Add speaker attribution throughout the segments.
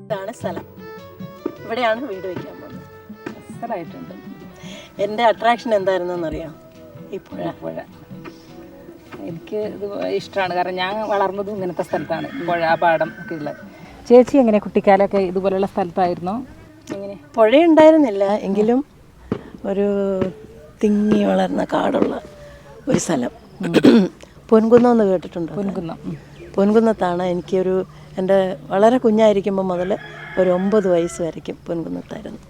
Speaker 1: ഇതാണ് സ്ഥലം. ഇവിടെയാണ് വീട് വയ്ക്കാൻ പോകുന്നത്.
Speaker 2: സ്ഥലമായിട്ടുണ്ട്.
Speaker 1: എൻ്റെ അട്രാക്ഷൻ എന്തായിരുന്നെന്നറിയാം? ഈ പുഴ.
Speaker 2: എനിക്ക് ഇത് ഇഷ്ടമാണ്. കാരണം ഞാൻ വളർന്നതും ഇങ്ങനത്തെ സ്ഥലത്താണ്, പുഴ പാടം ഒക്കെ ഉള്ളത്. ചേച്ചി എങ്ങനെ കുട്ടിക്കാലമൊക്കെ ഇതുപോലെയുള്ള സ്ഥലത്തായിരുന്നോ? എങ്ങനെ?
Speaker 1: പുഴയുണ്ടായിരുന്നില്ല, എങ്കിലും ഒരു തിങ്ങി വളർന്ന കാടുള്ള ഒരു സ്ഥലം. പൊൻകുന്നം എന്ന് കേട്ടിട്ടുണ്ടോ?
Speaker 2: പൊൻകുന്നം.
Speaker 1: പൊൻകുന്നത്താണ് എനിക്കൊരു എൻ്റെ വളരെ കുഞ്ഞായിരിക്കുമ്പോൾ മുതൽ ഒരു 9 വയസ്സ് വരയ്ക്കും പൊൻകുന്നത്തായിരുന്നു.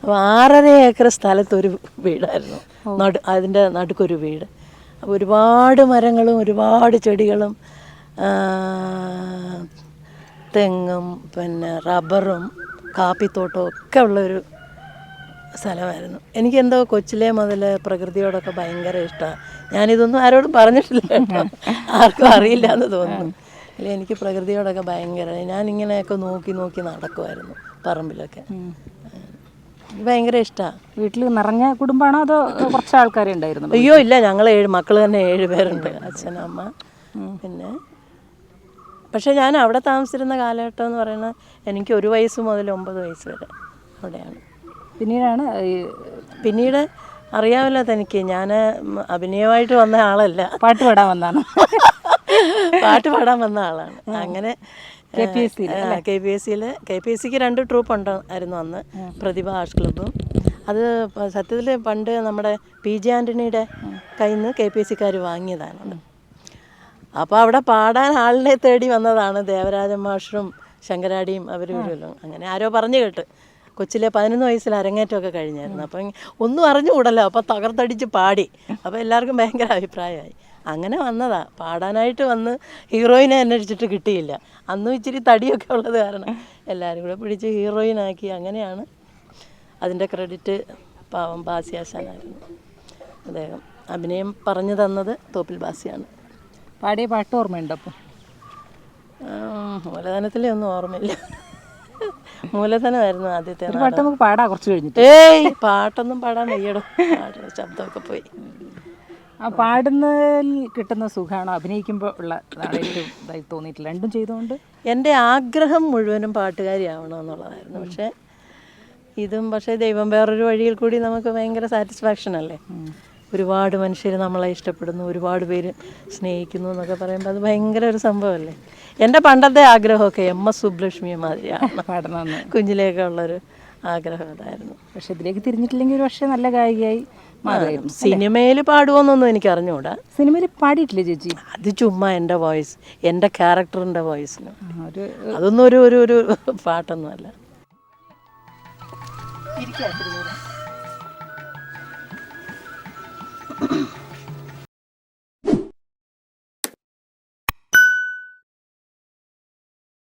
Speaker 1: അപ്പോൾ 6.5 ഏക്കർ സ്ഥലത്തൊരു വീടായിരുന്നു. അതിൻ്റെ നടുക്കൊരു വീട്. അപ്പോൾ ഒരുപാട് മരങ്ങളും ഒരുപാട് ചെടികളും തെങ്ങും പിന്നെ റബ്ബറും കാപ്പിത്തോട്ടവും ഒക്കെ ഉള്ളൊരു സ്ഥലമായിരുന്നു. എനിക്കെന്തോ കൊച്ചിലെ മുതൽ പ്രകൃതിയോടൊക്കെ ഭയങ്കര ഇഷ്ടമാണ്. ഞാനിതൊന്നും ആരോടും പറഞ്ഞിട്ടില്ല കേട്ടോ, ആർക്കും അറിയില്ല എന്ന് തോന്നുന്നു. അല്ലെ, എനിക്ക് പ്രകൃതിയോടൊക്കെ ഭയങ്കര, ഞാനിങ്ങനെയൊക്കെ നോക്കി നോക്കി നടക്കുമായിരുന്നു പറമ്പിലൊക്കെ. ഭയങ്കര ഇഷ്ടമാണ്.
Speaker 2: വീട്ടിൽ നിറഞ്ഞ കുടുംബമാണോ അതോ കുറച്ച് ആൾക്കാരെ ഉണ്ടായിരുന്നു?
Speaker 1: അയ്യോ ഇല്ല, ഞങ്ങൾ 7 മക്കൾ തന്നെ 7 പേരുണ്ട്, അച്ഛൻ അമ്മ. പിന്നെ പക്ഷേ ഞാൻ അവിടെ താമസിച്ചിരുന്ന കാലഘട്ടം എന്ന് പറയുന്നത് എനിക്ക് 1 വയസ്സ് മുതൽ 9 വയസ്സ് വരെ അവിടെയാണ്. പിന്നീട് അറിയാമല്ലോ തനിക്ക്, ഞാൻ അഭിനയമായിട്ട് വന്ന ആളല്ല,
Speaker 2: പാട്ട് പാടാൻ വന്നാണ്.
Speaker 1: പാട്ട് പാടാൻ വന്ന ആളാണ്. അങ്ങനെ KPSC-ക്ക് 2 ട്രൂപ്പ് ഉണ്ടായിരുന്നു അന്ന്, പ്രതിഭ ആർട്സ് ക്ലബ്ബും. അത് സത്യത്തിൽ പണ്ട് നമ്മുടെ PG ആൻ്റണിയുടെ കയ്യിൽ നിന്ന് KPSC-ക്കാർ വാങ്ങിയതാണ്. അപ്പോൾ അവിടെ പാടാൻ ആളിനെ തേടി വന്നതാണ് ദേവരാജൻ മാഷും ശങ്കരാടിയും അവരും ഇവരുമല്ലോ. അങ്ങനെ ആരോ പറഞ്ഞു കേട്ട് കൊച്ചിലെ 11 വയസ്സിൽ അരങ്ങേറ്റമൊക്കെ കഴിഞ്ഞായിരുന്നു. അപ്പം ഒന്നും അറിഞ്ഞുകൂടല്ലോ, അപ്പോൾ തകർത്തടിച്ച് പാടി. അപ്പോൾ എല്ലാവർക്കും ഭയങ്കര അഭിപ്രായമായി. അങ്ങനെ വന്നതാ, പാടാനായിട്ട് വന്ന് ഹീറോയിനെ അന്വേഷിച്ചിട്ട് കിട്ടിയില്ല. അന്നും ഇച്ചിരി തടിയൊക്കെ ഉള്ളത് കാരണം എല്ലാവരും കൂടെ പിടിച്ച് ഹീറോയിനാക്കി. അങ്ങനെയാണ് അതിൻ്റെ ക്രെഡിറ്റ് പാവം ബാസിയാശാനായിരുന്നു. അദ്ദേഹം അഭിനയം പറഞ്ഞു തന്നത് തോപ്പിൽ ബാസിയാണ്.
Speaker 2: പാടിയ പാട്ട് ഓർമ്മയുണ്ടോ? അപ്പോൾ
Speaker 1: മൂലധനത്തിലെ ഒന്നും ഓർമ്മയില്ല. മൂലധനമായിരുന്നു ആദ്യത്തെ
Speaker 2: പാട്ട്. നമുക്ക് പാടാം കുറച്ച് കഴിഞ്ഞിട്ട്.
Speaker 1: പാട്ടൊന്നും പാടാൻ വയ്യടോ, ശബ്ദമൊക്കെ പോയി.
Speaker 2: ആ പാടുന്നതിൽ കിട്ടുന്ന സുഖമാണോ അഭിനയിക്കുമ്പോൾ ഉള്ള ഏറ്റവും ഇതായി തോന്നിയിട്ടില്ല? രണ്ടും ചെയ്തുകൊണ്ട്
Speaker 1: എൻ്റെ ആഗ്രഹം മുഴുവനും പാട്ടുകാരിയാവണം എന്നുള്ളതായിരുന്നു. പക്ഷേ ദൈവം വേറൊരു വഴിയിൽ കൂടി നമുക്ക് ഭയങ്കര സാറ്റിസ്ഫാക്ഷൻ അല്ലേ. ഒരുപാട് മനുഷ്യർ നമ്മളെ ഇഷ്ടപ്പെടുന്നു, ഒരുപാട് പേര് സ്നേഹിക്കുന്നു എന്നൊക്കെ പറയുമ്പോൾ അത് ഭയങ്കര ഒരു സംഭവമല്ലേ. എൻ്റെ പണ്ടത്തെ ആഗ്രഹമൊക്കെ MS സുബ്ലക്ഷ്മിയെ മാതിരിയാണ്
Speaker 2: പാടണമെന്ന്
Speaker 1: കുഞ്ഞിലേക്ക് ഉള്ളൊരു ആഗ്രഹം അതായിരുന്നു.
Speaker 2: പക്ഷെ ഇതിലേക്ക് തിരിഞ്ഞിട്ടില്ലെങ്കിൽ ഒരു പക്ഷേ നല്ല ഗായികയായി മാറുമായിരുന്നു.
Speaker 1: സിനിമയിൽ പാടുമോന്നൊന്നും എനിക്ക് അറിഞ്ഞുകൂടാ.
Speaker 2: സിനിമയിൽ പാടിയിട്ടില്ലേ ചേച്ചി?
Speaker 1: അത് ചുമ്മാ എൻ്റെ വോയിസ്, എൻ്റെ ക്യാരക്ടറിൻ്റെ വോയിസിന്. അതൊന്നും ഒരു പാട്ടൊന്നുമല്ല. ഇരിക്കാം.